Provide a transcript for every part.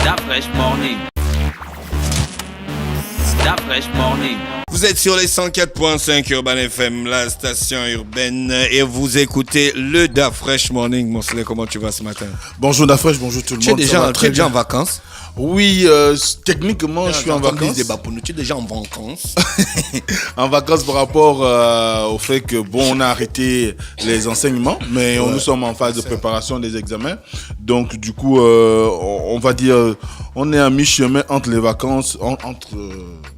Da Fresh Morning. Da Fresh Morning. Vous êtes sur les 104.5 Urban FM, la station urbaine, et vous écoutez le Da Fresh Morning. Monsley, comment tu vas ce matin? Bonjour Da Fresh, bonjour tout le monde. Tu es déjà en vacances? Oui, techniquement, je suis en vacances. Tu es déjà en vacances? En vacances par rapport au fait que, on a arrêté les enseignements, mais nous sommes en phase de préparation des examens. Donc, du coup, on va dire, on est à mi-chemin entre les vacances, entre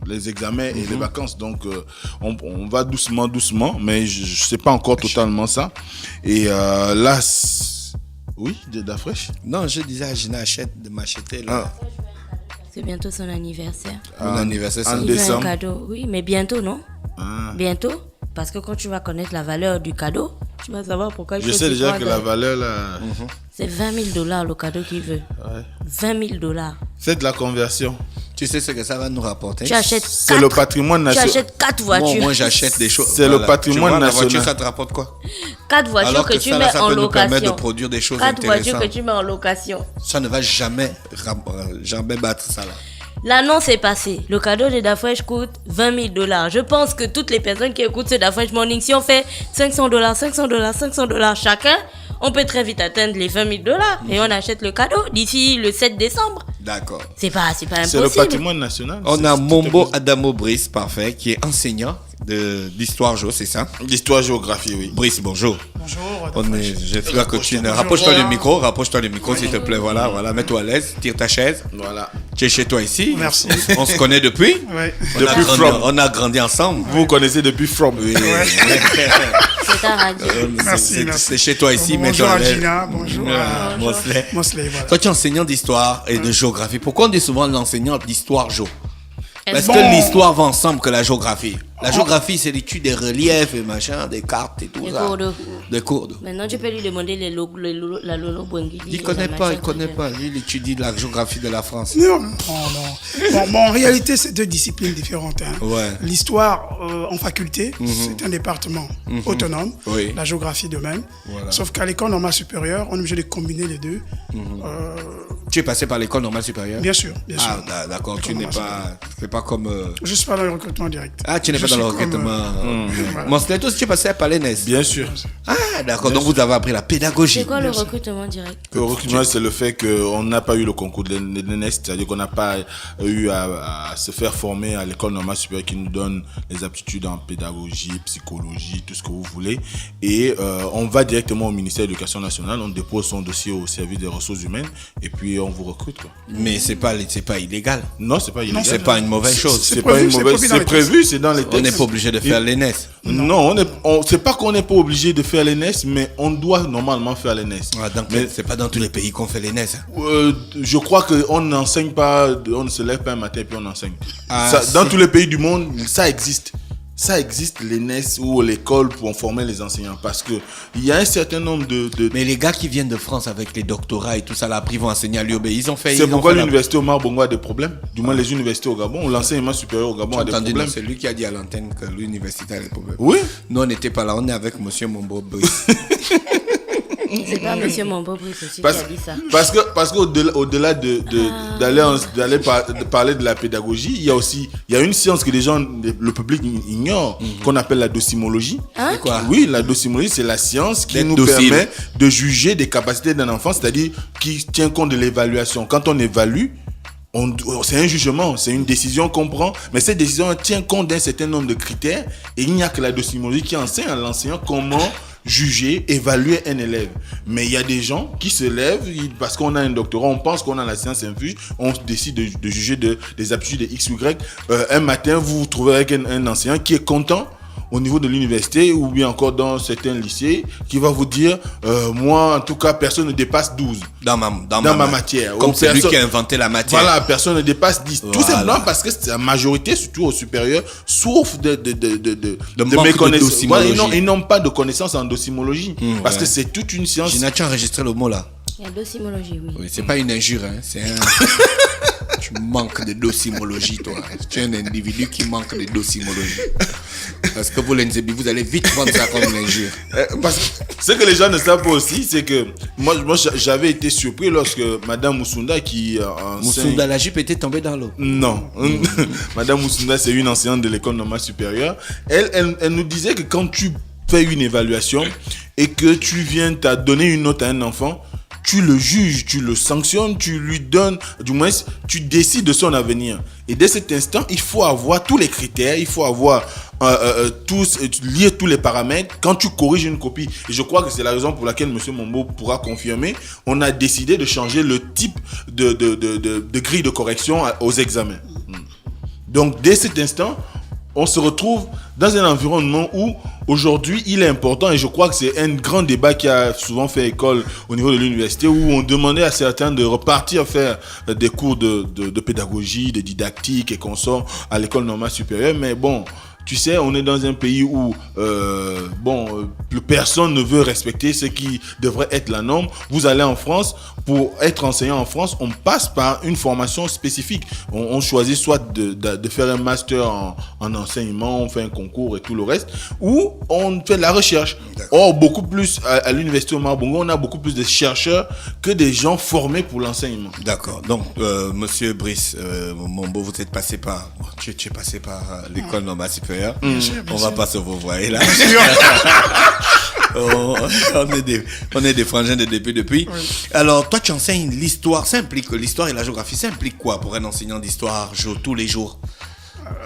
les examens et les vacances. Donc, on va doucement, mais je ne sais pas encore totalement ça. Et là... Oui, de Da Fresh? Non, je disais à Gina, achète de m'acheter là. C'est bientôt son anniversaire. Mon anniversaire, c'est en Il veut décembre. un cadeau. Oui, mais bientôt, non? Bientôt. Parce que quand tu vas connaître la valeur du cadeau, tu vas savoir pourquoi il faut Je sais déjà que la $. valeur là... C'est $20 le cadeau qu'il veut. Ouais. $20. C'est de la conversion. Tu sais ce que ça va nous rapporter? Tu achètes C'est le patrimoine Tu national. achètes 4 voitures. Moi, j'achète des choses. C'est le patrimoine Tu vois, national. La voiture, ça te rapporte quoi? 4 voitures Alors que tu ça, mets ça en peut nous permettre location. de produire des choses 4 voitures intéressantes. que tu mets en location. Ça ne va jamais battre ça là. L'annonce est passée. Le cadeau de Da Fresh coûte $20,000. Je pense que toutes les personnes qui écoutent ce Da Fresh Morning, si on fait $500 chacun, on peut très vite atteindre les $20,000 et on achète le cadeau d'ici le 7 décembre. D'accord. C'est pas impossible. C'est le patrimoine national. On C'est a tout Mombo à fait- Adamo Brice, parfait, qui est enseignant d'histoire géo, c'est ça? L'histoire géographie, oui. Brice, bonjour. Bonjour. J'espère que tu ne... Rapproche-toi du micro, s'il te plaît, voilà, mets-toi à l'aise, tire ta chaise. Voilà. Tu es chez toi ici. Merci. On se connaît depuis. Ouais. On a grandi ensemble. Vous connaissez depuis From. Oui. C'est ta radio. Merci. C'est chez toi ici, Bonjour mets-toi à à l'aise. Gina, bonjour à Mosley. Mosley, voilà. Toi, tu es enseignant d'histoire et de géographie. Pourquoi on dit souvent l'enseignant d'histoire géo? Parce Bon. que l'histoire va ensemble que la géographie. La géographie, c'est l'étude des reliefs et machin, des cartes et tout Les ça. cours d'eau. Des cours d'eau. Maintenant, tu peux lui demander la Lolo Bwangili. Il connaît pas. Lui, il étudie la géographie de la France. Non. Bon, en réalité, c'est deux disciplines différentes. Hein. Ouais. L'histoire en faculté, c'est un département autonome. Oui. La géographie de même. Voilà. Sauf qu'à l'école normale supérieure, on est obligé de combiner les deux. Tu es passé par l'école normale supérieure? Bien sûr. Ah, d'accord. Tu n'es pas... C'est pas comme... Je ne suis pas dans le recrutement direct. Ah, tu n'es pas dans le recrutement. voilà. Mon toi, tu es passé par l'ENS. Bien sûr. Ah, d'accord. Donc, vous avez appris la pédagogie. C'est quoi le recrutement direct? Le recrutement, c'est le fait qu'on n'a pas eu le concours de l'ENS, c'est-à-dire qu'on n'a pas eu à se faire former à l'école normale supérieure qui nous donne les aptitudes en pédagogie, psychologie, tout ce que vous voulez. Et on va directement au ministère de l'Éducation nationale, on dépose son dossier au service des ressources humaines et puis on vous recrute, quoi. Mais c'est pas illégal. Non, c'est pas illégal. C'est pas une mauvaise chose. C'est pas une mauvaise. C'est prévu, c'est dans les textes. On n'est pas obligé de faire l'ENS. Non, c'est pas qu'on n'est pas obligé de faire l'ENS, mais on doit normalement faire l'ENS. Ah, donc, Mais c'est pas dans tous les pays qu'on fait l'ENS. je crois qu'on n'enseigne pas, on ne se lève pas un matin et puis on enseigne. Ah, Ça, dans si. tous les pays du monde, ça existe. Ça existe l'ENS ou l'école pour former les enseignants parce que il y a un certain nombre de... Mais les gars qui viennent de France avec les doctorats et tout ça, là, après ils vont enseigner à l'UOB. Ils ont fait. C'est pourquoi l'université Omar Bongo a des problèmes. Du moins les universités au Gabon, ou l'enseignement supérieur au Gabon a des Entendu, problèmes. c'est lui qui a dit à l'antenne que l'université a des problèmes. Oui. Nous, on n'était pas là, on est avec monsieur Mombo Brice. C'est pas monsieur Mombo Brice aussi Parce, qui a dit ça. parce qu'au-delà d'aller parler de la pédagogie, il y a une science que le public ignore, qu'on appelle la docimologie. Hein? Quoi? Oui, la docimologie, c'est la science qui D'être nous docile. permet de juger des capacités d'un enfant, c'est-à-dire qui tient compte de l'évaluation. Quand on évalue, c'est un jugement, c'est une décision qu'on prend, mais cette décision tient compte d'un certain nombre de critères et il n'y a que la docimologie qui enseigne à l'enseignant comment juger, évaluer un élève. Mais il y a des gens qui se lèvent, parce qu'on a un doctorat, on pense qu'on a la science infuse, on décide de juger des aptitudes de X ou Y. Un matin, vous vous trouvez avec un enseignant qui est content au niveau de l'université ou bien encore dans certains lycées qui va vous dire moi en tout cas personne ne dépasse 12 Dans ma matière. Comme Ou c'est lui personne- qui a inventé la matière. Voilà, personne ne dépasse 10. Tout Voilà. simplement parce que la majorité, surtout au supérieur, souffre de manque de méconnaissance. docimologie. Voilà, ils n'ont pas de connaissances en docimologie. Parce ouais. que c'est toute une science. Gina, tu as enregistré le mot là. Il y a docimologie, oui. Oui, c'est pas une injure, hein. C'est un. Tu manques de docimologie, toi. Tu es un individu qui manque de docimologie. Parce que vous, l'Nzebi, vous allez vite prendre ça comme l'injure. Parce que ce que les gens ne savent pas aussi, c'est que moi j'avais été surpris lorsque Madame Moussunda qui Moussunda, la jupe était tombée dans l'eau. Non. Madame Moussunda, c'est une enseignante de l'école normale supérieure. Elle nous disait que quand tu fais une évaluation et que tu viens t'as donner une note à un enfant, tu le juges, tu le sanctionnes, tu lui donnes, du moins, tu décides de son avenir. Et dès cet instant, il faut avoir tous les critères, il faut avoir lire tous les paramètres quand tu corriges une copie. Et je crois que c'est la raison pour laquelle M. Mombo pourra confirmer. On a décidé de changer le type de grille de correction aux examens. Donc, dès cet instant, on se retrouve dans un environnement où aujourd'hui il est important, et je crois que c'est un grand débat qui a souvent fait école au niveau de l'université, où on demandait à certains de repartir faire des cours de pédagogie, de didactique et consorts à l'école normale supérieure. Mais bon, tu sais, on est dans un pays où plus personne ne veut respecter ce qui devrait être la norme. Vous allez en France, pour être enseignant en France, on passe par une formation spécifique. On choisit soit de faire un master en enseignement, on fait un concours et tout le reste, ou on fait de la recherche. Or, beaucoup plus à l'université au Marbongo, on a beaucoup plus de chercheurs que des gens formés pour l'enseignement. D'accord. Donc, Monsieur Brice Mombo, vous êtes passé par... Tu es passé par l'école normale supérieure. On va pas se revoir là. On est des frangins de depuis. Oui. Alors, toi, tu enseignes l'histoire. Ça implique l'histoire et la géographie. Ça implique quoi pour un enseignant d'histoire tous les jours?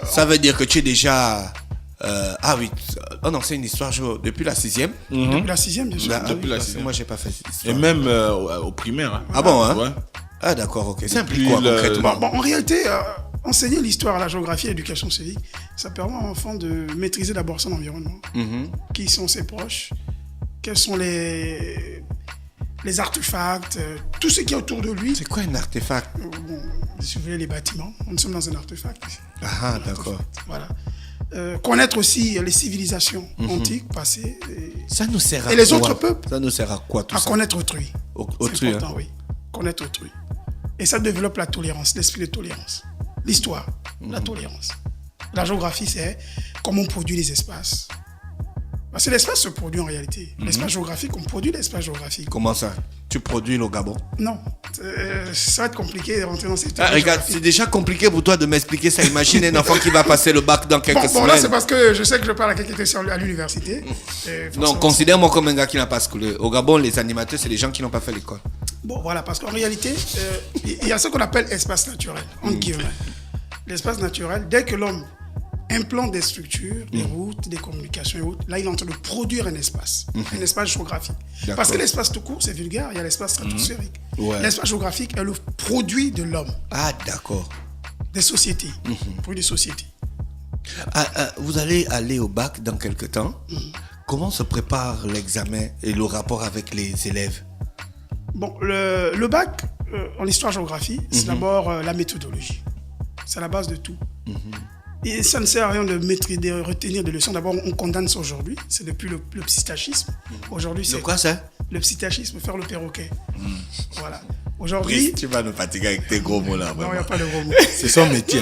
Ça veut dire que tu es déjà... on enseigne l'histoire depuis la 6e. Depuis la 6e, bien sûr. Depuis la 6e. Moi, j'ai pas fait l'histoire. Et même au primaire. Hein. Ah bon, hein? Ouais. Ah d'accord, ok. Ça implique quoi concrètement? En réalité... enseigner l'histoire, la géographie et l'éducation civique, ça permet à l'enfant de maîtriser d'abord son environnement. Qui sont ses proches, quels sont les artefacts, tout ce qui est autour de lui. C'est quoi un artefact? Si vous voulez, les bâtiments. Nous sommes dans un artefact. Ah, d'accord. Voilà. Connaître aussi les civilisations antiques, passées. Ça nous sert à quoi? Et les autres peuples. Ça nous sert à quoi tout ça? À connaître autrui. Autrui, c'est important, oui. Connaître autrui. Et ça développe la tolérance, l'esprit de tolérance. L'histoire, la tolérance. La géographie, c'est comment on produit les espaces. Parce que l'espace se produit en réalité. L'espace géographique, on produit l'espace géographique. Comment ça? Tu produis le Gabon? Non. Ça va être compliqué de rentrer dans cette regarde, c'est déjà compliqué pour toi de m'expliquer ça. Imagine un enfant qui va passer le bac dans quelques semaines. Bon, là, c'est parce que je sais que je parle à quelqu'un qui était à l'université. Non, considère-moi comme un gars qui n'a pas scolaire. Au Gabon, les animateurs, c'est les gens qui n'ont pas fait l'école. Bon, voilà, parce qu'en réalité, il y a ce qu'on appelle espace naturel, entre guillemets. L'espace naturel, dès que l'homme implante des structures, des routes, des communications et autres, là, il est en train de produire un espace géographique. D'accord. Parce que l'espace tout court, c'est vulgaire, il y a l'espace stratosphérique. Ouais. L'espace géographique est le produit de l'homme. Ah, d'accord. Des sociétés. Produit des sociétés. Vous allez aller au bac dans quelques temps. Comment se prépare l'examen et le rapport avec les élèves? Bon, le bac en histoire-géographie, c'est d'abord la méthodologie. C'est la base de tout. Et ça ne sert à rien de retenir des leçons. D'abord, on condamne ça aujourd'hui. C'est depuis le psitachisme. Aujourd'hui, c'est quoi ça? Le psitachisme, faire le perroquet. Voilà. Aujourd'hui... Tu vas nous fatiguer avec tes gros mots là. Non, il n'y a pas de gros mots. C'est son métier.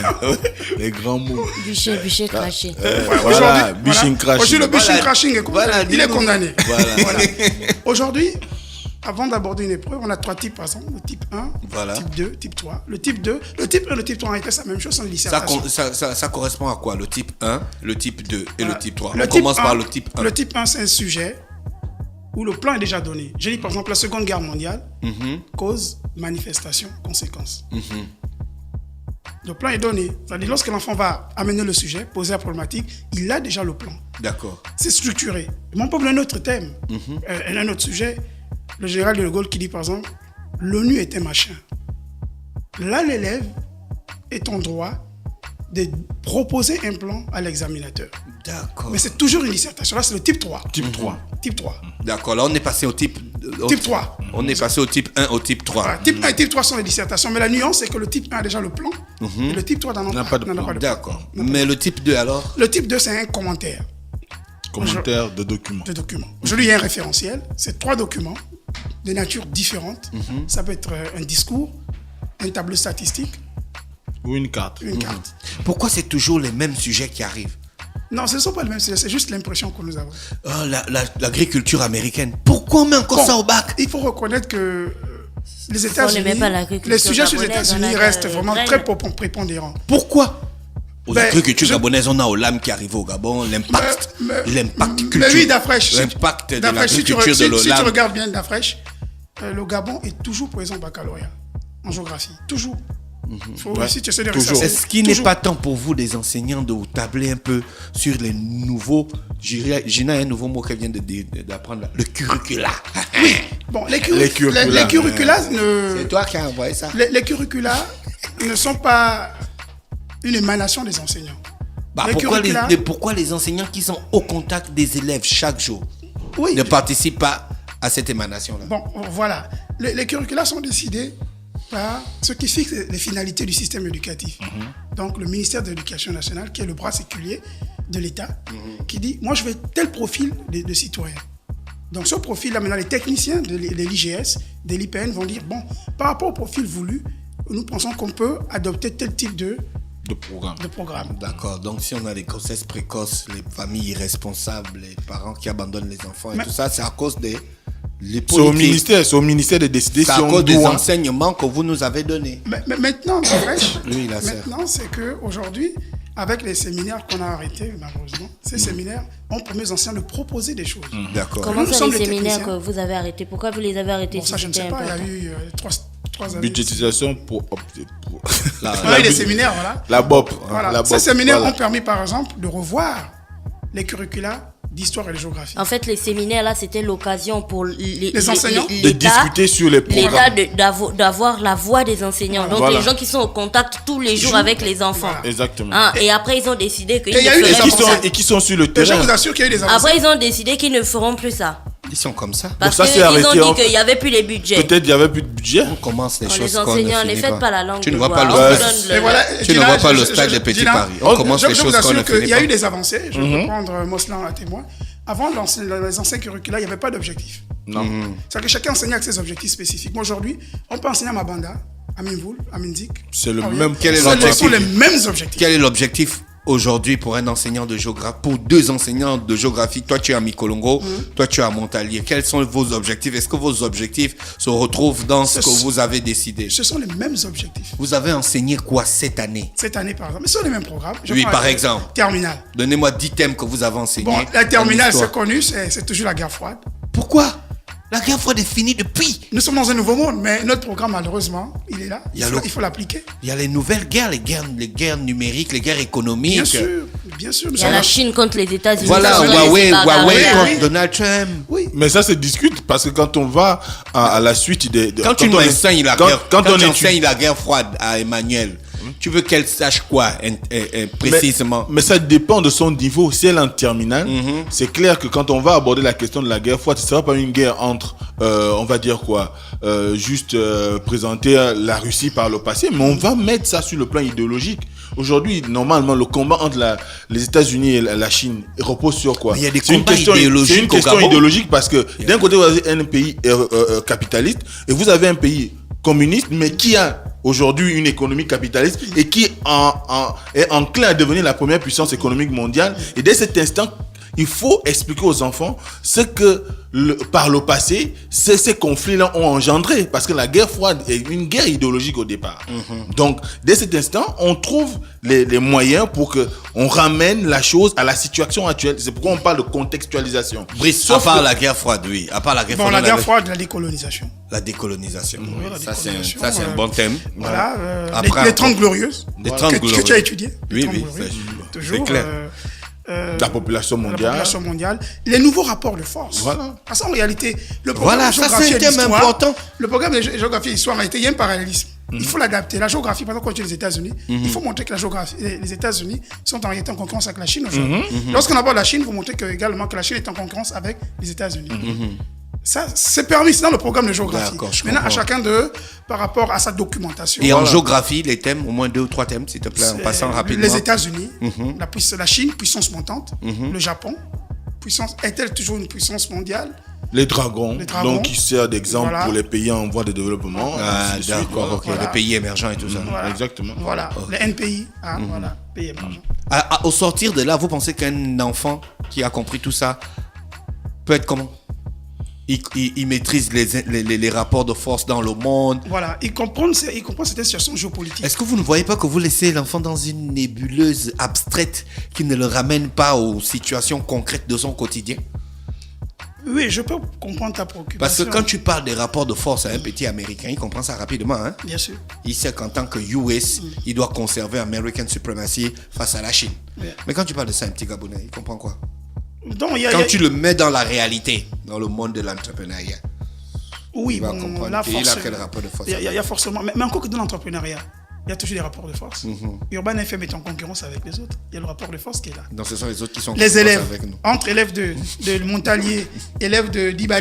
Les grands mots. Bûcher, cracher. Voilà, bûching crashing. Aujourd'hui, le bûching crashing, il est condamné. Voilà. Aujourd'hui, avant d'aborder une épreuve, on a 3 types, par exemple. Le type 1, voilà. type 2, type 3. Le type 2, le type 1 et le type 3, en réalité, c'est la même chose, c'est une dissertation. Ça correspond à quoi? Le type 1, le type 2 et le type 3. On commence par le type 1. Le type 1, c'est un sujet où le plan est déjà donné. Je dis par exemple la Seconde Guerre mondiale, cause, manifestation, conséquence. Le plan est donné. C'est-à-dire lorsque l'enfant va amener le sujet, poser la problématique, il a déjà le plan. D'accord. C'est structuré. Mais on peut prendre un autre thème, un autre sujet. Le général de Gaulle qui dit par exemple, l'ONU est un machin. Là, l'élève est en droit de proposer un plan à l'examinateur. D'accord. Mais c'est toujours une dissertation. Là, c'est le type 3. Type 3. Type 3. D'accord. Là, on est passé au type... Type 3. On est passé au type 1, au type 3. Voilà, type 1 et type 3 sont les dissertations. Mais la nuance, c'est que le type 1 a déjà le plan. Et le type 3 n'en a pas de plan. D'accord. Mais le type 2, alors? Le type 2, c'est un commentaire. Commentaire de documents. Je lui ai un référentiel. C'est 3 documents de nature différente. Ça peut être un discours, un tableau statistique. Ou une carte. Une carte. Pourquoi c'est toujours les mêmes sujets qui arrivent? Non, ce ne sont pas les mêmes sujets, c'est juste l'impression que nous avons. Oh, l'agriculture américaine. Pourquoi on met encore ça au bac? Il faut reconnaître que les on États-Unis, n'aimait pas l'agriculture les sujets sur les gabonaise, États-Unis on a restent des vraiment graines. très prépondérants. Pourquoi? Aux Ben, agricultures je- gabonaises, on a Olam qui arrive au Gabon, l'impact culturel. Mais oui, Dafresh, L'impact de Dafresh, si tu l'agriculture de si tu l'Olam. regardes bien Dafresh, le Gabon est toujours présent au baccalauréat en géographie. Toujours. Si tu essaies de Toujours. rechercher. Est-ce qu'il n'est toujours. pas temps pour vous, des enseignants, de vous tabler un peu sur les nouveaux... Gina a un nouveau mot qu'elle vient d'apprendre, là, le curricula. Bon, les curricula. curricula C'est toi qui as envoyé ça. les curricula ne sont pas une émanation des enseignants. Bah, Les pourquoi, curricula- pourquoi les enseignants qui sont au contact des élèves chaque jour Oui. ne participent pas à cette émanation-là? Bon, voilà. Les curricula sont décidés par ce qui fixe les finalités du système éducatif. Donc, le ministère de l'Éducation nationale, qui est le bras séculier de l'État, qui dit, moi, je veux tel profil de citoyen. Donc, ce profil-là, maintenant, les techniciens de l'IGS, de l'IPN vont dire, bon, par rapport au profil voulu, nous pensons qu'on peut adopter tel type de programme. D'accord, donc si on a des grossesses précoces, les familles irresponsables, les parents qui abandonnent les enfants et Mais- tout ça, c'est à cause des... les C'est au politiques. ministère de décider C'est si à on cause des doit. enseignements que vous nous avez donnés. Mais maintenant, Lui, il a serre. maintenant, c'est qu'aujourd'hui, avec les séminaires qu'on a arrêtés, malheureusement, ces séminaires ont permis aux enseignants de proposer des choses. D'accord. Comment Nous ça, sommes les les séminaires techniciens. que vous avez arrêtés? Pourquoi vous les avez arrêtés Bon, si ça, je ne sais c'était pas, il y a important? eu trois années. Budgétisation pour Là, Voilà, les séminaires, voilà. la BOP. Voilà. La Ces BOP, séminaires voilà. ont permis, par exemple, de revoir les curricula d'histoire et de géographie. En fait, les séminaires, là, c'était l'occasion pour Les enseignants De discuter sur les programmes. l'État d'avoir la voix des enseignants. Donc, Voilà. les gens qui sont au contact tous les jours avec les enfants. Voilà. Exactement. Hein, et après, ils ont décidé qu'ils Et il y a ne eu des feraient Et plus qui, ça. sont, et qui sont sur le Et je terrain. vous assure qu'il y a eu des avancées. Après, ils ont décidé qu'ils ne feront plus ça. ils sont comme ça. Parce ça, c'est qu'ils arrêté, ont hein. dit qu'il n'y avait plus les budgets. Peut-être il n'y avait plus de budget. On commence les Oh, choses les qu'on ne enseignants, ne finit faites pas la langue Tu ne de vois bois. pas On le... vous donne le- Et voilà, Tu ne Gina, vois pas le je- stade je- des petits Gina, paris. On commence les je choses vous qu'on ne assure qu'il finit y a pas. eu des avancées. Je vais prendre Moslan à témoin. Avant les anciens curricula, il n'y avait pas d'objectif. Non. C'est-à-dire que chacun enseignait avec ses objectifs spécifiques. Mais aujourd'hui, on peut enseigner à Mabanda, à Minvoul, à Mindik. C'est le Ah oui. même. Quel est Ce sont l'objectif les mêmes objectifs. Quel est l'objectif aujourd'hui pour un enseignant de géographie, pour deux enseignants de géographie? Toi, tu es à Mikolongo, toi, tu es à Montalier. Quels sont vos objectifs? Est-ce que vos objectifs se retrouvent dans ce que vous avez décidé? Ce sont les mêmes objectifs. Vous avez enseigné quoi cette année? Cette année, par exemple. Mais ce sont les mêmes programmes. Je Oui, prends par la exemple. Terminale. Donnez-moi 10 thèmes que vous avez enseignés. Bon, la terminale, en histoire. c'est connu, c'est toujours la guerre froide. Pourquoi? La guerre froide est finie depuis. Nous sommes dans un nouveau monde, mais notre programme, malheureusement, il est là. Il y a Il le- faut l'appliquer. Il y a les nouvelles guerres, les guerres numériques, les guerres économiques. Bien sûr, bien sûr. nous Il y a sommes- la Chine contre les États-Unis. Voilà, Ça, Huawei, c'est pas Huawei grave. contre oui. Donald Trump. Oui. Mais ça se discute parce que quand on va à la suite des. Quand tu on est- enseignes la quand- guerre, quand quand on tu étudie- enseignes la guerre froide à Emmanuel, tu veux qu'elle sache quoi précisément? Mais ça dépend de son niveau. Si elle est en terminale, c'est clair que quand on va aborder la question de la guerre froide, ce ne sera pas une guerre entre, on va dire quoi, juste présenter la Russie par le passé, mais on va mettre ça sur le plan idéologique. Aujourd'hui, normalement, le combat entre les États-Unis et la Chine repose sur quoi? Mais il y a des C'est une combats question- idéologiques C'est une au question Gabon. idéologique parce que d'un côté, vous avez un pays capitaliste et vous avez un pays communiste, mais qui a aujourd'hui une économie capitaliste et qui est enclin à devenir la première puissance économique mondiale. Et dès cet instant, il faut expliquer aux enfants ce que, par le passé, ces conflits-là ont engendré. Parce que la guerre froide est une guerre idéologique au départ. Donc, dès cet instant, on trouve les moyens pour que on ramène la chose à la situation actuelle. C'est pourquoi on parle de contextualisation. Brice, Sauf à part que- la guerre froide, oui. À part la guerre Bon, froide, la on guerre avait froide, la décolonisation. la décolonisation. Oui, la ça, décolonisation, c'est un bon thème. Voilà. Après, Les 30 glorieuses. Les 30 que tu as glorieuses. étudié. Les Oui, 30 oui, glorieuses. c'est Toujours. clair. La population La mondiale. population mondiale. Les nouveaux rapports de force. Voilà. Parce qu'en réalité, le programme Voilà, de ça, géographie c'est un et thème d'histoire- important. Le programme de géographie et d'histoire, en réalité, il y a un parallélisme. Il faut l'adapter. La géographie, par exemple, quand tu es les États-Unis, il faut montrer que la géographie, les États-Unis sont en réalité en concurrence avec la Chine aujourd'hui. Lorsqu'on aborde la Chine, il faut montrer également que la Chine est en concurrence avec les États-Unis. Ça, c'est permis, c'est dans le programme de géographie. D'accord, je Maintenant, à comprends. chacun d'eux, par rapport à sa documentation. Et en Voilà. géographie, les thèmes, au moins 2 ou 3 thèmes, s'il te plaît, en passant rapidement. Les États-Unis, la Chine, puissance montante, le Japon, est-elle toujours une puissance mondiale? Les dragons, Les dragons. donc qui sert d'exemple Voilà. pour les pays en voie de développement. Ah, ainsi de suite, d'accord, voilà. ok. Voilà. Les pays émergents et tout ça. Voilà. Exactement. Voilà, les NPI, voilà, pays émergents. Au sortir de là, vous pensez qu'un enfant qui a compris tout ça peut être comment? Il maîtrise les rapports de force dans le monde. Voilà, il comprend cette situation géopolitique. Est-ce que vous ne voyez pas que vous laissez l'enfant dans une nébuleuse abstraite qui ne le ramène pas aux situations concrètes de son quotidien? Oui, je peux comprendre ta préoccupation. Parce que quand tu parles des rapports de force à un petit Américain, il comprend ça rapidement. Hein? Bien sûr. Il sait qu'en tant que US, il doit conserver American Supremacy face à la Chine. Ouais. Mais quand tu parles de ça à un petit Gabonais, il comprend quoi? Donc, Quand tu le mets dans la réalité, dans le monde de l'entrepreneuriat, oui, il va bon, comprendre. là, Et il a quel rapport de force? Il y a forcément, mais encore que dans l'entrepreneuriat, il y a toujours des rapports de force. Urban FM est en concurrence avec les autres. Il y a le rapport de force qui est là. Donc ce sont les autres qui sont en Les concurrence élèves, avec nous. entre élèves de Montalier, élèves de Diba,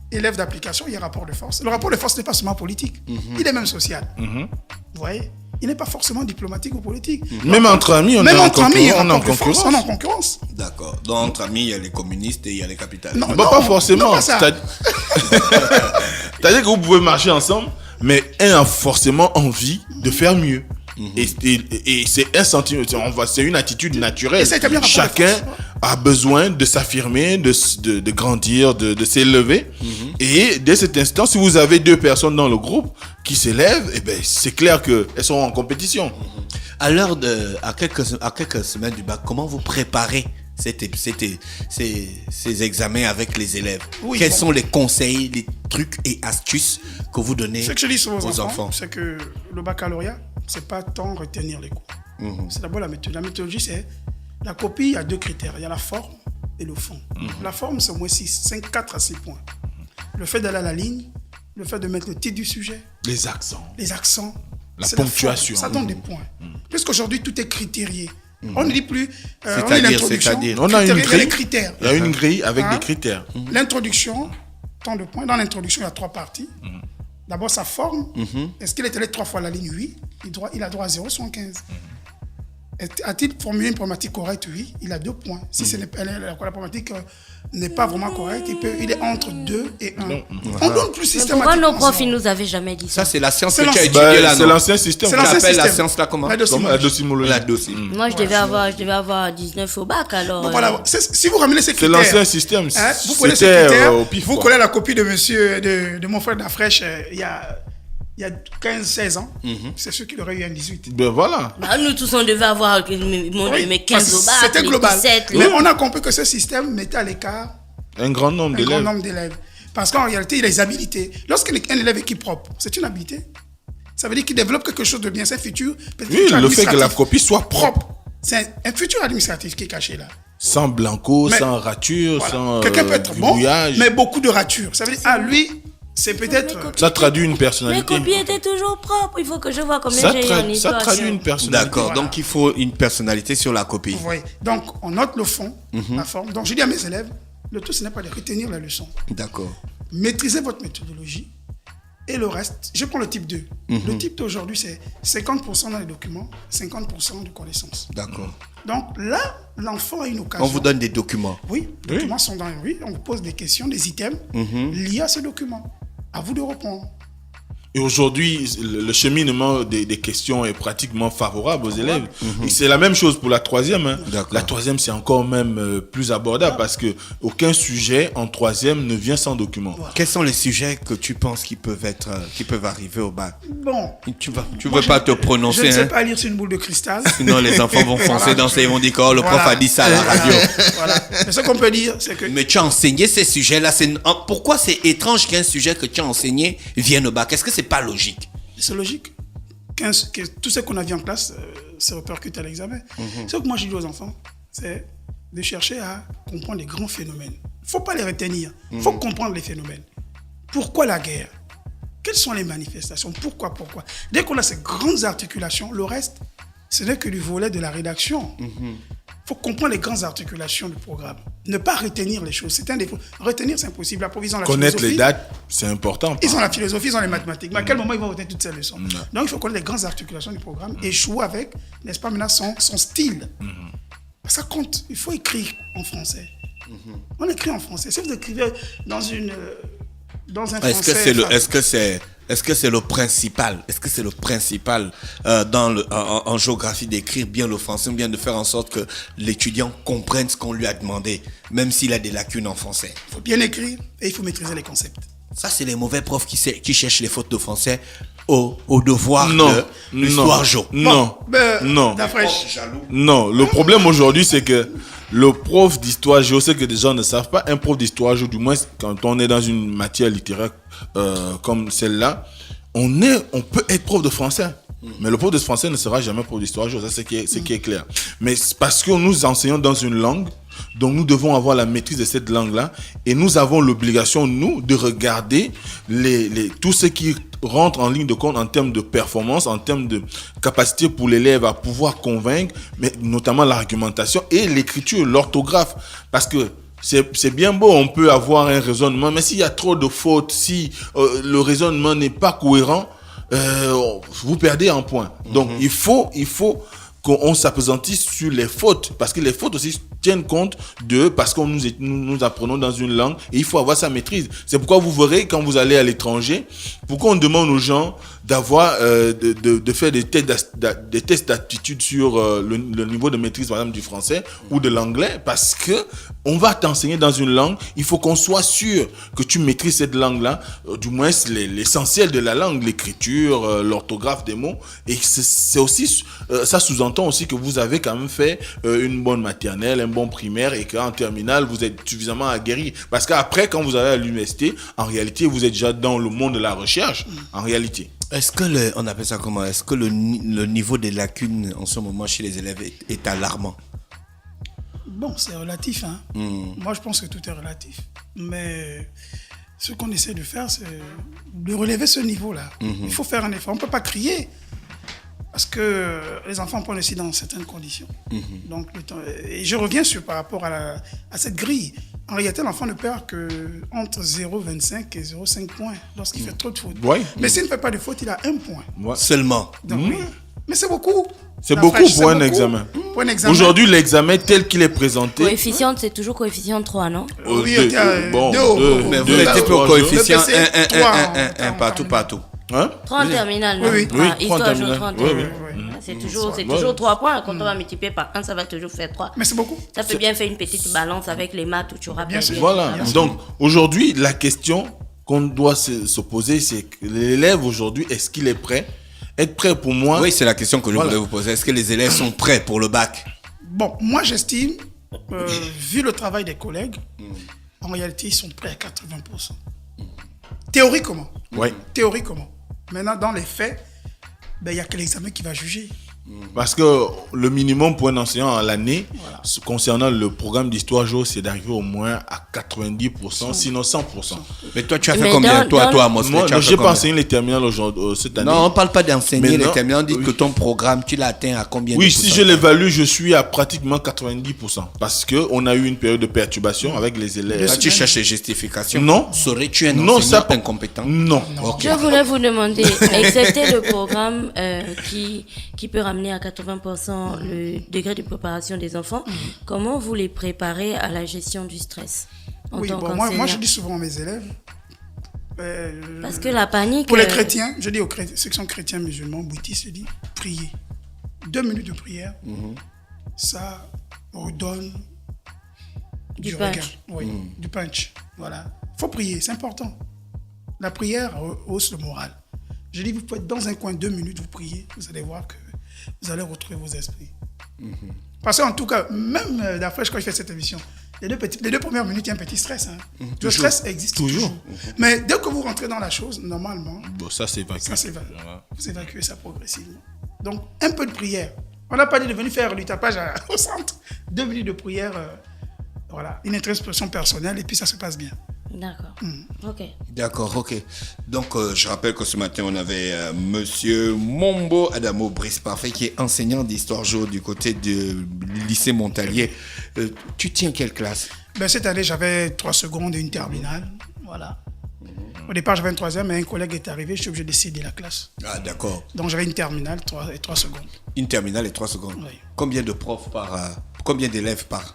élèves d'application, il y a rapport de force. Le rapport de force n'est pas seulement politique, il est même social. Vous voyez? Il n'est pas forcément diplomatique ou politique. Même entre amis, on est en concurrence. On est en concurrence. D'accord. Donc entre amis, il y a les communistes et il y a les capitalistes. Non, Bah, pas forcément. non, pas ça. C'est-à-dire que vous pouvez marcher ensemble, mais un a forcément envie de faire mieux. Et c'est un sentiment, c'est une attitude naturelle. Et ça établit un rapport de Chacun force. a besoin de s'affirmer, de grandir, de s'élever. Et dès cet instant, si vous avez deux personnes dans le groupe qui s'élèvent, eh ben, c'est clair qu'elles sont en compétition. À quelques semaines du bac, comment vous préparez ces examens avec les élèves? Oui, Quels bon. sont les conseils, les trucs et astuces que vous donnez Ce que je dis sur aux vos enfants, enfants? c'est que le baccalauréat, c'est pas tant retenir les cours. C'est d'abord la méthode. La méthodologie, c'est la copie, il y a deux critères. Il y a la forme et le fond. La forme, c'est au moins 4 à 6 points. Le fait d'aller à la ligne, le fait de mettre le titre du sujet, Les accents. les accents, La c'est ponctuation. forme. Ça donne des points. Puisqu'aujourd'hui, tout est critérié. On ne dit plus. C'est-à-dire, on a une les grille. critères. Il y a une grille avec Hein? des critères. L'introduction, tant de points. Dans l'introduction, il y a 3 parties. D'abord, sa forme. Est-ce qu'il est allé 3 fois à la ligne? Oui. Il a droit à 0,75. A-t-il formulé une problématique correcte? Oui. Il a 2 points. Si la problématique n'est pas vraiment correcte, il est entre 2 et 1. On donne plus Mais systématiquement. pourquoi nos profs, ils nous avaient jamais dit ça? Ça, c'est la science C'est que tu as l'ancien- étudiée là, C'est non? l'ancien système. C'est On l'ancien appelle la système. science là comment? La Comme la docimologie. La dossier. Moi, je devais avoir 19 au bac, alors. Bon, voilà. Si vous ramenez ces C'est critères, l'ancien système. vous prenez ces C'était critères, au pif. vous quoi. collez la copie de monsieur, de mon frère Dafresh, il y a 15-16 ans. C'est sûr qu'il aurait eu un 18. Ben voilà. Bah, nous tous, on devait avoir Oui, mes parce 15 que au bac, c'était les global. 17, Mais on a compris que ce système mettait à l'écart Un grand nombre un grand d'élèves. nombre d'élèves. Parce qu'en réalité, il a des habilités. Lorsqu'un élève est propre, c'est une habilité. Ça veut dire qu'il développe quelque chose de bien. C'est un futur. peut-être Oui, futur le fait que la administratif copie soit propre. C'est un futur administratif qui est caché là. Sans blanco, Mais- sans rature, Voilà. sans Quelqu'un peut être bon, gribouillage. mais beaucoup de ratures. Ça veut dire, lui, c'est peut-être. Ça traduit une Mes personnalité. copies étaient toujours propres. Il faut que je vois combien Ça, j'ai eu en histoire. traduit une personnalité. D'accord. Voilà. Donc il faut une personnalité sur la copie. Vous voyez. Donc, on note le fond, la forme. Donc, je dis à mes élèves, le tout, ce n'est pas de retenir la leçon. D'accord. Maîtrisez votre méthodologie et le reste. Je prends le type 2. Le type 2 aujourd'hui, c'est 50% dans les documents, 50% de connaissances. D'accord. Donc là, l'enfant a une occasion. On vous donne des documents. Oui, les documents sont dans. Oui, on vous pose des questions, des items liés à ce document. À vous de répondre. Et aujourd'hui, le cheminement des questions est pratiquement favorable aux élèves. Et c'est la même chose pour la troisième. Hein. D'accord. La troisième, c'est encore même plus abordable parce que aucun sujet en troisième ne vient sans document. Quels sont les sujets que tu penses qui peuvent arriver au bac? Bon. Tu veux Moi, pas je- te prononcer, Je ne sais hein? pas lire sur une boule de cristal. Sinon les enfants vont foncer Voilà. dans ça, ils vont dire que oh, le prof Voilà. a dit ça à la radio. Voilà. Mais ce qu'on peut dire, c'est que. Mais tu as enseigné ces sujets-là. Pourquoi c'est étrange qu'un sujet que tu as enseigné vienne au bac? Est-ce que c'est pas logique? C'est logique. Que tout ce qu'on a vu en classe se répercute à l'examen. Ce que moi je dis aux enfants, c'est de chercher à comprendre les grands phénomènes. Il ne faut pas les retenir. Il faut comprendre les phénomènes. Pourquoi la guerre? Quelles sont les manifestations? Pourquoi? Dès qu'on a ces grandes articulations, le reste, ce n'est que du volet de la rédaction. Il faut comprendre les grandes articulations du programme. Ne pas retenir les choses. C'est un défaut. Retenir, c'est impossible. La provision, la Connaître philosophie, les dates, c'est important. ils ont la philosophie, ils ont les mathématiques. Mais à quel moment ils vont retenir toutes ces leçons? Donc il faut connaître les grandes articulations du programme et jouer avec, n'est-ce pas, maintenant son style. Ça compte. Il faut écrire en français. On écrit en français. Si vous écrivez dans un français... Est-ce que c'est le principal? Est-ce que c'est le principal en géographie d'écrire bien le français, ou bien de faire en sorte que l'étudiant comprenne ce qu'on lui a demandé, même s'il a des lacunes en français? Il faut bien écrire et il faut maîtriser les concepts. Ça, c'est les mauvais profs qui cherchent les fautes de français au devoir Non, de l'histoire Jo. non, non. Non, le problème aujourd'hui, c'est que le prof d'histoire géo, c'est que des gens ne savent pas, un prof d'histoire géo, du moins quand on est dans une matière littéraire comme celle-là, on peut être prof de français. Mais le prof de français ne sera jamais prof d'histoire géo, ça c'est qui est clair. Mais c'est parce que nous enseignons dans une langue, donc nous devons avoir la maîtrise de cette langue-là, et nous avons l'obligation, nous, de regarder tout ce qui rentre en ligne de compte en termes de performance, en termes de capacité pour l'élève à pouvoir convaincre, mais notamment l'argumentation et l'écriture, l'orthographe. Parce que c'est bien beau, on peut avoir un raisonnement, mais s'il y a trop de fautes, si le raisonnement n'est pas cohérent, vous perdez un point. Donc il faut qu'on s'appesantisse sur les fautes, parce que les fautes aussi tiennent compte parce que nous apprenons dans une langue et il faut avoir sa maîtrise. C'est pourquoi vous verrez quand vous allez à l'étranger, pourquoi on demande aux gens d'avoir de faire des tests d'aptitude sur le niveau de maîtrise par exemple du français ou de l'anglais, parce que on va t'enseigner dans une langue, il faut qu'on soit sûr que tu maîtrises cette langue-là, du moins l'essentiel de la langue, l'écriture, l'orthographe des mots, et c'est aussi ça sous-entend aussi que vous avez quand même fait une bonne maternelle, un bon primaire, et qu'en terminale vous êtes suffisamment aguerri, parce qu'après quand vous allez à l'université, en réalité vous êtes déjà dans le monde de la recherche, en réalité. Est-ce que on appelle ça comment? Est-ce que le niveau des lacunes en ce moment chez les élèves est alarmant? Bon, c'est relatif, hein. Moi, je pense que tout est relatif. Mais ce qu'on essaie de faire, c'est de relever ce niveau-là. Il faut faire un effort. On ne peut pas crier. Parce que les enfants prennent aussi dans certaines conditions. Donc, et je reviens par rapport à cette grille. En réalité, l'enfant ne perd qu'entre 0,25 et 0,5 points lorsqu'il fait trop de fautes. Ouais. Mais s'il ne fait pas de fautes, il a 1 point. Ouais. Seulement. Donc, oui. Mais c'est beaucoup. C'est beaucoup pour un examen. Pour un examen. Aujourd'hui, l'examen tel qu'il est présenté. Coefficient, c'est toujours coefficient 3, non? Oui, deux. il y a Bon, deux. Mais vous deux, mettez pour trois, coefficient deux. 1 partout. Hein? 3 en terminale, non? Oui, oui. Oui, Ah, 3 en histoire, terminale. 3 en Oui, terminale. oui. C'est toujours 3 points. Quand on va multiplier par 1, ça va toujours faire 3. Mais c'est beaucoup. Ça peut bien faire une petite balance avec les maths où tu rappelles. Bien sûr. Voilà. Donc, aujourd'hui, la question qu'on doit se poser, c'est que l'élève aujourd'hui, est-ce qu'il est prêt? Être prêt pour moi. Oui, c'est la question que je voulais vous poser. Est-ce que les élèves sont prêts pour le bac? Bon, moi j'estime, vu le travail des collègues, en réalité ils sont prêts à 80%. Théoriquement. Oui. Théoriquement. Maintenant, dans les faits, il n'y a que l'examen qui va juger. Parce que le minimum pour un enseignant à l'année, concernant le programme d'histoire géo, c'est d'arriver au moins à 90%, sinon 100%. Mais toi, tu as fait Mais combien, toi, Amos? Moi, Tu as je fait n'ai pas combien? enseigné les terminales aujourd'hui, cette année. Non, on ne parle pas d'enseigner les Maintenant, terminales. On dit oui. que ton programme, tu l'as atteint à combien de Oui, pourcents? si je l'évalue, je suis à pratiquement 90%. Parce qu'on a eu une période de perturbation avec les élèves. Là, tu cherches les justifications. Non. Serais-tu un Non, enseignant ça- incompétent? Non. Ok. Je voulais vous demander, excepté le programme qui peut ramener à 80% le degré de préparation des enfants, comment vous les préparez à la gestion du stress en Oui, tant bon, moi qu'enseignant? je dis souvent à mes élèves, Parce que la panique... pour les chrétiens, je dis aux sections chrétiens musulmans, bouddhistes, je dis priez. 2 minutes de prière, ça redonne Du regard. punch. Oui, du punch. Voilà. Il faut prier, c'est important. La prière hausse le moral. Je dis, vous pouvez être dans un coin 2 minutes, vous priez, vous allez voir que vous allez retrouver vos esprits. Parce qu'en tout cas, même d'après quand je fais cette émission, les 2 premières minutes, il y a un petit stress. Hein. Le stress existe toujours. Mais dès que vous rentrez dans la chose, normalement, Bon, ça, c'est évacué. ça s'évacue. Vous évacuez ça progressivement. Donc, un peu de prière. On n'a pas dit de venir faire du tapage au centre. 2 minutes de prière, voilà, une introspection personnelle, et puis ça se passe bien. D'accord. Ok. D'accord, ok. Donc, je rappelle que ce matin, on avait monsieur Mombo Adamo Brice Parfait, qui est enseignant d'histoire géo du côté du lycée Montalier. Tu tiens quelle classe? Cette année, j'avais 3 secondes et une terminale. Voilà. Au départ, j'avais une 3e, mais un collègue est arrivé, je suis obligé de céder la classe. Ah, d'accord. Donc, j'avais une terminale et 3 secondes. Une terminale et 3 secondes. Oui. Combien de profs combien d'élèves par?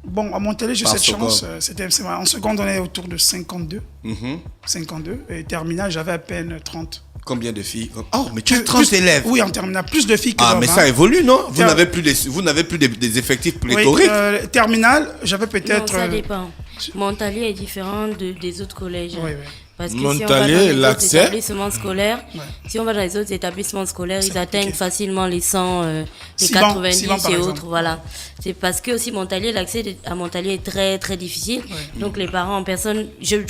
Bon, à Montpellier, j'ai Par cette chance. seconde. En seconde, on est autour de 52. Mhm. 52. Et terminale, j'avais à peine 30. Combien de filles? Oh, mais tu as 30 élèves. Oui, en terminale, plus de filles que d'hommes. Ah, mais ça évolue, non? Vous Ter- n'avez plus des effectifs Oui, pléthoriques. terminale, j'avais Non, peut-être... ça dépend. Montalier est différent des autres collèges. Oui, oui. Parce que Montalier, si on va dans les autres l'accès- établissements scolaires, Ouais. si on va dans les autres établissements scolaires, ils C'est atteignent compliqué. facilement les 100, les 6 bancs, 90 6 bancs, par et exemple. autres, voilà. C'est parce que aussi Montalier, l'accès à Montalier est très très difficile. Donc les parents en personne,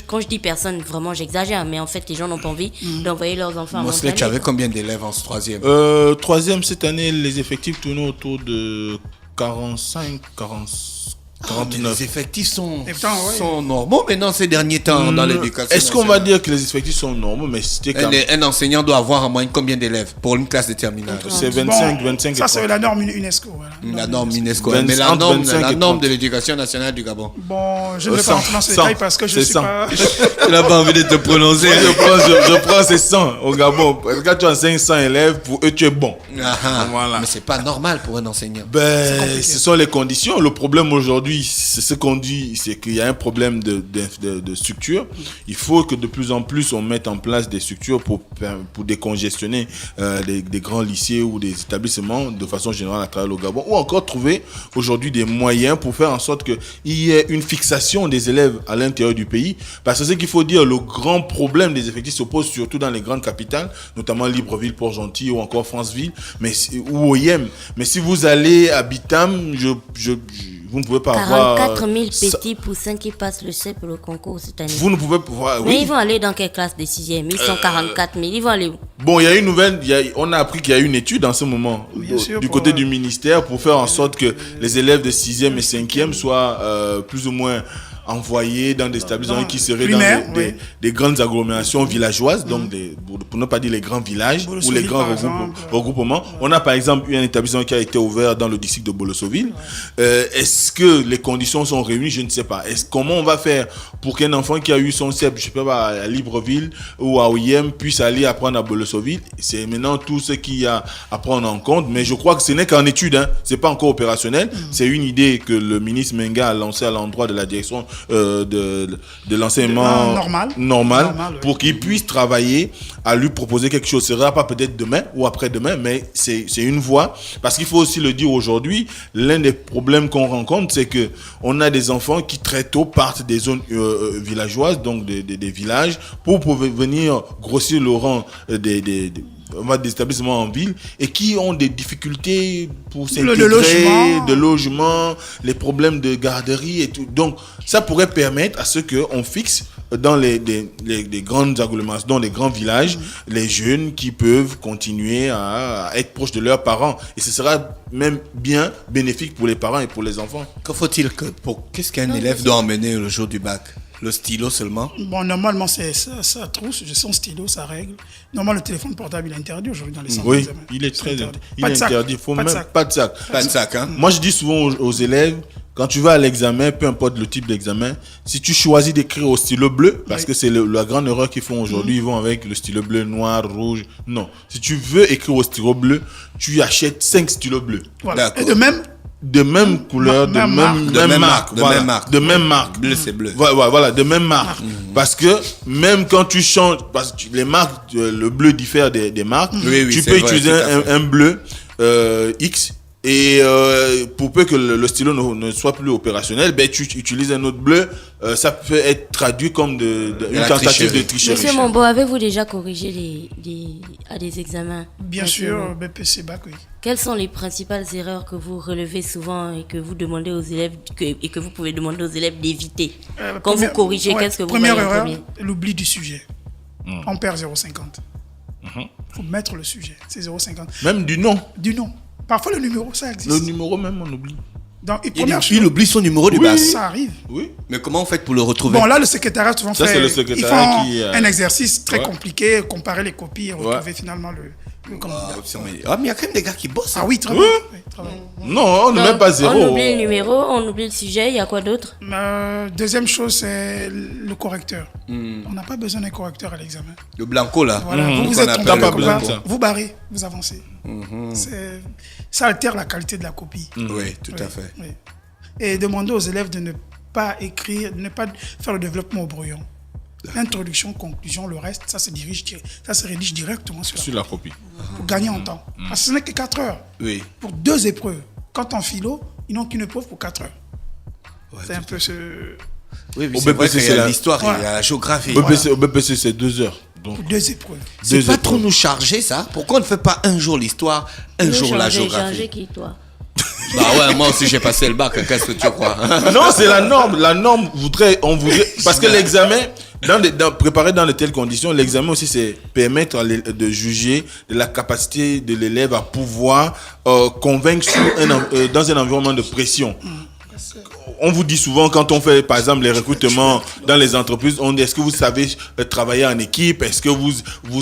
quand je dis personne, vraiment j'exagère, mais en fait les gens n'ont pas envie d'envoyer leurs enfants à Mosley, tu Montalier. avais combien d'élèves en 3e? Troisième, cette année, les effectifs tournaient autour de 45, 49. Les effectifs sont Et pourtant, ouais. sont normaux maintenant ces derniers temps dans l'éducation. Est-ce qu'on va nationale. dire que les effectifs sont normaux, mais c'était quand même... Un enseignant doit avoir en moyenne combien d'élèves pour une classe de terminale? C'est 25, Bon, 25 et ça, c'est 30. la norme UNESCO. Voilà. La norme UNESCO. 20, Mais la entre norme, 25 la et norme 30. de l'éducation nationale du Gabon. Bon, je ne vais 100, pas rentrer dans ce 100, détail parce que je ne c'est suis 100. pas... Tu n'as pas envie de te prononcer. Je prends ces 100 au Gabon. Parce que quand tu enseignes 100 élèves, pour eux, tu es bon. Ah, Voilà. Mais c'est pas normal pour un enseignant. Ben, ce sont les conditions. Le problème aujourd'hui, c'est ce qu'on dit, c'est qu'il y a un problème de structure. Il faut que de plus en plus on mette en place des structures pour décongestionner des grands lycées ou des établissements de façon générale à travers le Gabon, ou encore trouver aujourd'hui des moyens pour faire en sorte qu'il y ait une fixation des élèves à l'intérieur du pays. Parce que ce qu'il faut dire, le grand problème des effectifs se pose surtout dans les grandes capitales, notamment Libreville, Port-Gentil ou encore Franceville, ou Oyem. Mais si vous allez à Bitam, vous ne pouvez pas avoir... 44 000 petits poussins qui passent le CEP pour le concours cette année. Vous ne pouvez pas... Mais Oui. ils vont aller dans quelle classe de 6e? Ils sont 44 000. Ils vont aller où? Bon, il y a une nouvelle, on a appris qu'il y a une étude en ce moment Bien sûr, du pour, côté du ministère pour faire en sorte que les élèves de 6e et 5e soient plus ou moins envoyés dans des établissements qui seraient primaire, dans oui. des grandes agglomérations villageoises, donc pour ne pas dire les grands villages ou les Bolosoville, grands par exemple. regroupements. On a par exemple eu un établissement qui a été ouvert dans le district de Bolosoville. Est-ce que les conditions sont réunies? Je ne sais pas. Comment on va faire pour qu'un enfant qui a eu son CEP, je sais pas, à Libreville ou à OIM puisse aller apprendre à Bolosoville? C'est maintenant tout ce qu'il y a à prendre en compte, mais je crois que ce n'est qu'en étude, hein. C'est pas encore opérationnel. C'est une idée que le ministre Menga a lancée à l'endroit de la direction de l'enseignement normal oui. pour qu'il puisse travailler à lui proposer quelque chose. Ce sera pas peut-être demain ou après-demain, mais c'est une voie. Parce qu'il faut aussi le dire aujourd'hui, l'un des problèmes qu'on rencontre, c'est que on a des enfants qui très tôt partent des zones villageoises, donc des villages, pour venir grossir le rang des établissements en ville et qui ont des difficultés pour s'intégrer, de logement, les problèmes de garderie et tout. Donc, ça pourrait permettre à ce qu'on fixe dans les grandes agglomérations, dans les grands villages, les jeunes qui peuvent continuer à être proches de leurs parents. Et ce sera même bien bénéfique pour les parents et pour les enfants. Que faut-il qu'est-ce qu'un élève doit emmener le jour du bac? Le stylo seulement? Bon, normalement, c'est sa trousse, son stylo, sa règle. Normalement, le téléphone portable, il est interdit aujourd'hui dans les centres Oui, d'examen. il est très interdit. il Pas est de sac. interdit. Faut Pas de même sac. pas de sac. Pas de sac, hein? Moi, je dis souvent aux élèves, quand tu vas à l'examen, peu importe le type d'examen, si tu choisis d'écrire au stylo bleu, parce Oui. que c'est la grande erreur qu'ils font aujourd'hui, ils vont avec le stylo bleu, noir, rouge. Non. Si tu veux écrire au stylo bleu, tu achètes 5 stylos bleus. Voilà. D'accord. Et de même, De même couleur, Même marque. De même marque. Bleu, c'est bleu. Voilà, de même marque. Parce que même quand tu changes, parce que les marques, le bleu diffère des marques, Oui, tu c'est peux vrai, utiliser tout à fait. un bleu X. Et pour peu que le stylo ne soit plus opérationnel, ben tu utilises un autre bleu. Ça peut être traduit comme une la tentative tricherie. de tricherie. Monsieur Mombo, avez-vous déjà corrigé à des examens? bien nationaux? sûr, BPC Bac, oui. Quelles sont les principales erreurs que vous relevez souvent et que vous demandez aux élèves et que vous pouvez demander aux élèves d'éviter? Quand Première- vous corrigez, ouais, qu'est-ce que vous première voyez en erreur, premier? l'oubli du sujet. On perd 0,50. Faut mettre le sujet, c'est 0,50. Même du nom. Du nom. Parfois, le numéro, ça existe. Le numéro même, on oublie. Donc, première chose, Il oublie son numéro du bac. ça arrive. Oui. Mais comment vous faites pour le retrouver? Bon, là, le secrétariat souvent Ça, fait. c'est le Ils secrétariat font qui, un exercice très ouais. compliqué, comparer les copies et retrouver finalement le candidat. Ah, mais il y a quand même des gars qui bossent. Ah oui, très bien. Oui, très bien. Non, on ne met pas zéro. On oublie le numéro, on oublie le sujet, il y a quoi d'autre? Deuxième chose, c'est le correcteur. On n'a pas besoin d'un correcteur à l'examen. Le blanco, là. Voilà, vous Qu'on vous êtes appelle trompé, pas le besoin de blanco. ça. vous barrez, vous avancez. Ça altère la qualité de la copie. Oui, tout à Oui, fait. oui. et demander aux élèves de ne pas écrire, de ne pas faire le développement au brouillon. Introduction, conclusion, le reste, ça se rédige directement sur la copie. pour gagner en temps. Parce que ce n'est que 4 heures. Oui. Pour 2 épreuves. Quand en philo, ils n'ont qu'une épreuve pour 4 heures. Ouais, c'est un peu ce... Oui, mais Au c'est vrai BPC, qu'il y a c'est l'histoire et Voilà. il y a la géographie. Au BPC, c'est 2 heures. Donc, Pour 2 épreuves. C'est Deux pas épreuves. trop nous charger, ça? Pourquoi on ne fait pas un jour l'histoire, un jour la géographie? Changer qui, toi? Bah ouais, moi aussi j'ai passé le bac, qu'est-ce que tu crois? non, c'est la norme. La norme on voudrait, parce que l'examen, préparé dans de telles conditions, l'examen aussi c'est permettre de juger de la capacité de l'élève à pouvoir convaincre dans un environnement de pression. On vous dit souvent quand on fait par exemple les recrutements dans les entreprises, on dit est-ce que vous savez travailler en équipe, est-ce que vous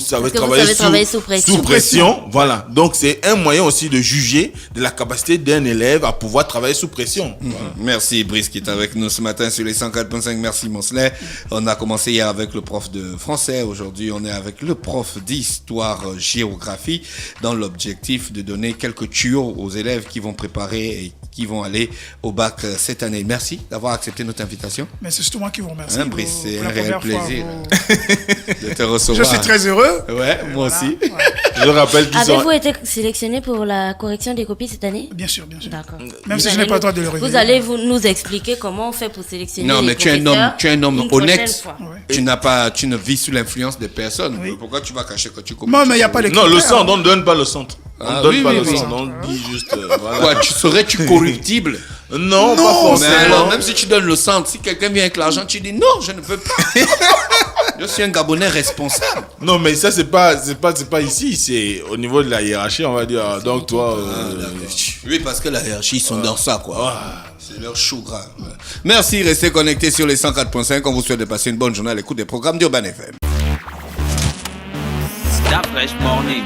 savez travailler sous pression. sous pression. Voilà, donc c'est un moyen aussi de juger de la capacité d'un élève à pouvoir travailler sous pression. Voilà. Merci Brice qui est avec nous ce matin sur les 104.5. Merci Moncelet. On a commencé hier avec le prof de français. Aujourd'hui, on est avec le prof d'histoire-géographie dans l'objectif de donner quelques tuyaux aux élèves qui vont préparer et qui vont aller au bac cette année. Merci d'avoir accepté notre invitation. Mais c'est surtout moi qui vous remercie. Hein, Brice, c'est pour un la réel première fois, plaisir de te recevoir. Je suis très heureux. Ouais, moi aussi. Je rappelle qu'ils Avez-vous sont... été sélectionné pour la correction des copies cette année? Bien sûr, bien sûr. D'accord. Même si Vous je n'ai allez pas le droit de le révéler. Vous allez nous expliquer comment on fait pour sélectionner Non, les mais tu es un homme une prochaine honnête. fois. Ouais. Tu ne vis sous l'influence de personne. Oui. Pourquoi tu vas cacher quand tu copies? Non, mais il n'y a pas de Non, le critères. centre, on ne donne pas le centre. On Ah, ne donne oui, pas oui, le oui. centre, on dit juste... voilà. Quoi, serais-tu corruptible? Non, pas Mais forcément. alors, même si tu donnes le centre, si quelqu'un vient avec l'argent, tu dis non, je ne veux pas. Je suis un Gabonais responsable. Non, mais ça, c'est pas ici, c'est au niveau de la hiérarchie, on va dire. Ah, donc, toi... Oui, parce que la hiérarchie, ils sont dans ça, quoi. C'est leur chou gras. Merci, restez connectés sur les 104.5. On vous souhaite de passer une bonne journée à l'écoute des programmes d'Urban FM. Stop Fresh Morning.